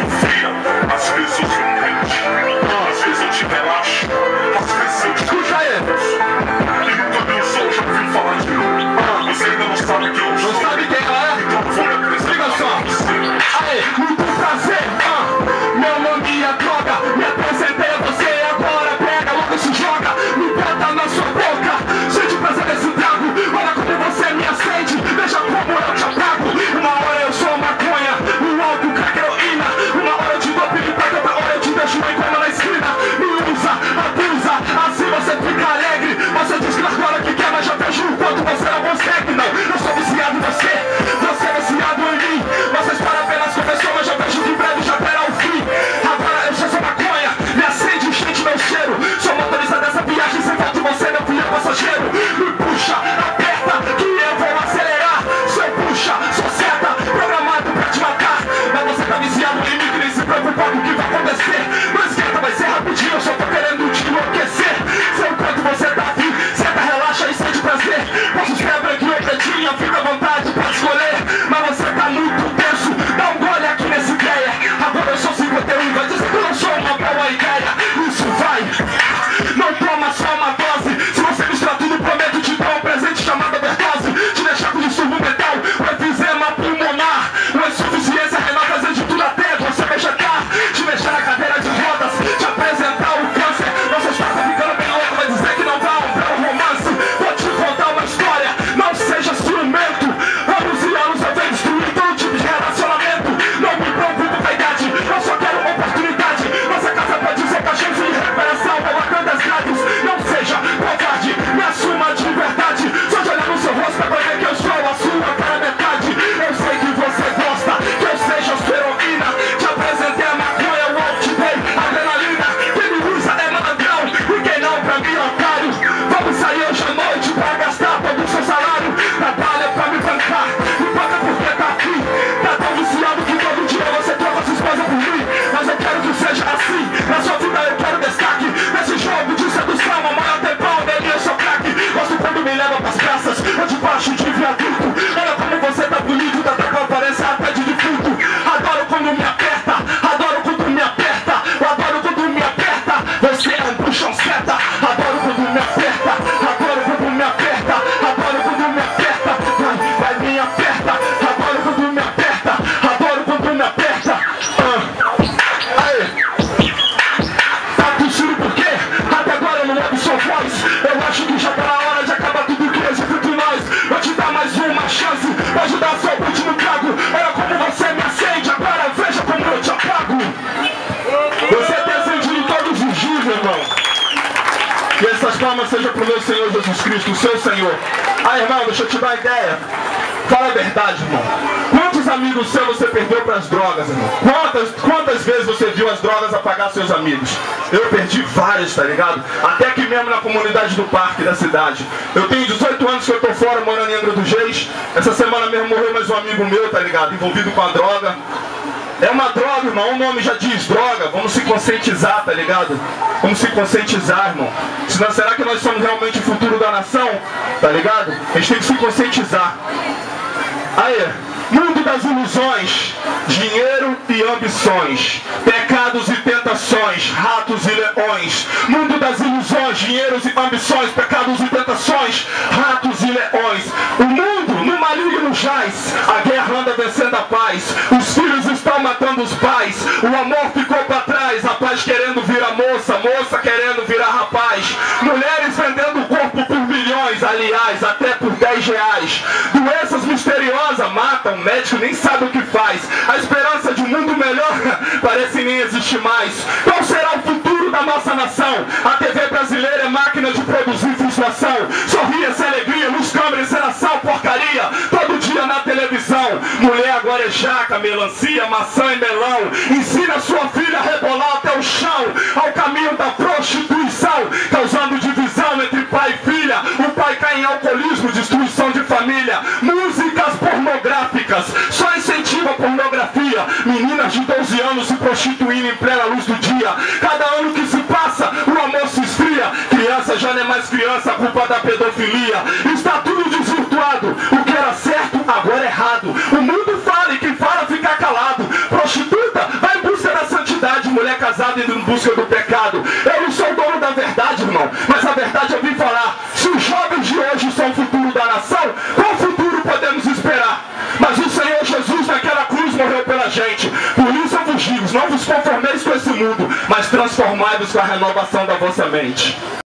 sou fria, às vezes eu sou quente, às vezes eu te relaxo, às vezes eu te escuta e nunca viu o sol, já ouviu falar de mim. Você ainda não sabe quem eu sou. Não sabe quem ela é? Então vou me apresentar pra você. Aê, muito prazer, meu nome é droga, me apresentei a você, agora pega, logo se joga, me bota na sua boca, sente o prazer desse trago, olha como você me acende, veja como eu te apago, uma hora eu sou maconha, um álcool, crack, heroína, uma hora eu te dou piripaca, outra hora eu te deixo em coma na esquina, me usa, abusa, assim você fica alegre, você diz que agora que quer, mas já vejo o quanto você não consegue, não, eu sou viciado em você, você é viciado em mim, você espera apenas começou, mas já vejo que em breve já terá o fim, agora eu já sou maconha, me acende, enchente meu cheiro, sou motorista dessa viagem, sem falta de você, meu filho é passageiro, me puxa, aperta, que eu vou acelerar, se eu puxa, sou seta, programado pra te matar, mas você tá viciado em mim, que nem se preocupa com o que vai acontecer, não esquenta, vai ser rapidinho, eu só tô querendo te enlouquecer, sei o quanto você tá afim, senta, relaxa e sente prazer, posso esperar branquinho ou pretinha, fica à vontade pra escolher, mas você tá muito tenso, dá um gole aqui nessa ideia, agora eu sou 51, vai dizer que eu não sou uma boa ideia, isso vai, não toma só uma dose, se você misturar tudo, prometo te dar um presente chamado overdose, te deixar com distúrbio mental, um efizema pulmonar, uma insuficiência renal, fazer de tudo até você vegetar, te deixar na cadeira de rodas, te apresentar o câncer, você está ficando bem louco, vai dizer que não vai para um romance, vou te contar uma história, não seja ciumento, anos e anos eu venho destruir todo tipo de relacionamento, não me preocupo com a idade, eu só quero oportunidade, nossa casa pode ser cachorro de recuperação, colocando as grades, não seja covarde, me assuma de verdade, só de olhar no seu rosto pra ver que eu sou a sua cara metade, eu sei que você gosta, que eu seja sua heroína, te apresentei a maconha, eu te dei adrenalina, quem me usa é malandrão, e quem não pra mim é otário, vamos sair hoje à noite pra gastar todo o seu salário, trabalha pra me bancar, me paga porque tá aqui, tá tão viciado que todo dia você troca sua esposa por mim, mas eu quero que seja assim, na sua vida eu quero destaque, nesse jogo de sedução, a maior tempão dele eu sou craque, gosto quando me leva pras praças, ou debaixo de viaduto, olha como você tá bonito, tá até com a aparência até de defunto, adoro quando me aperta, adoro quando me aperta, eu adoro quando me aperta, você é um puxão seta, adoro quando me aperta, adoro quando me aperta, adoro quando me aperta, vai me aperta, adoro quando me aperta, adoro quando me aperta, aê, tá tossindo por quê? Até agora eu não ouvi sua voz, eu acho que já tá na hora de acabar tudo que existe entre nós, vou te dar mais uma chance, pra ajudar seu último trago, olha como você me acende, agora veja como eu te apago, você tem acendido em todos os dias, meu irmão. E essas palmas sejam pro meu Senhor Jesus Cristo, o seu Senhor. Ah, irmão, deixa eu te dar uma ideia. Fala a verdade, irmão. Quantos amigos seus você perdeu para as drogas, irmão? Quantas vezes você viu as drogas apagar seus amigos? Eu perdi vários, tá ligado? Até aqui mesmo na comunidade do parque da cidade. Eu tenho 18 anos que eu tô fora, morando em Angra dos Reis. Essa semana mesmo morreu mais um amigo meu, tá ligado? Envolvido com a droga. É uma droga, irmão, o nome já diz droga, vamos se conscientizar, tá ligado? Vamos se conscientizar, irmão. Senão, será que nós somos realmente o futuro da nação? Tá ligado? A gente tem que se conscientizar. Aí, mundo das ilusões, dinheiro e ambições, pecados e tentações, ratos e leões. Mundo das ilusões, dinheiros e ambições, pecados e tentações, ratos e leões. O mundo no maligno jaz, a guerra anda vencendo a paz, os filhos estão matando os pais, o amor ficou para trás, a paz querendo virar moça, moça querendo virar rapaz, mulheres vendendo o corpo por milhões, aliás, até por 10 reais. Doenças misteriosas matam, o médico nem sabe o que faz, a esperança de um mundo melhor parece nem existir mais. Qual será o futuro da nossa nação? A TV brasileira é máquina de produzir frustração, sorria-se alegria, luz, câmera, encenação, porcaria, todo dia na televisão. Mulher agora é jaca, melancia, maçã e melão. Ensina sua filha a rebolar até o chão, ao caminho da prostituição, causando divisão entre pai e filha. O pai cai em alcoolismo, destruição de família. Músicas pornográficas só incentiva a pornografia. Meninas de 12 anos se prostituindo em plena luz do dia. Cada ano que se passa, o amor se esfria. Criança já não é mais criança, a culpa da pedofilia. Está tudo desvirtuado, o que era certo agora é errado. O mundo fala e quem fala fica calado. Prostituta vai em busca indo em busca do pecado. Eu não sou dono da verdade, irmão, mas a verdade eu vim falar. Se os jovens de hoje são o futuro da nação, qual futuro podemos esperar? Mas o Senhor Jesus naquela cruz morreu pela gente. Por isso eu vos digo, não vos conformeis com esse mundo, mas transformai-vos com a renovação da vossa mente.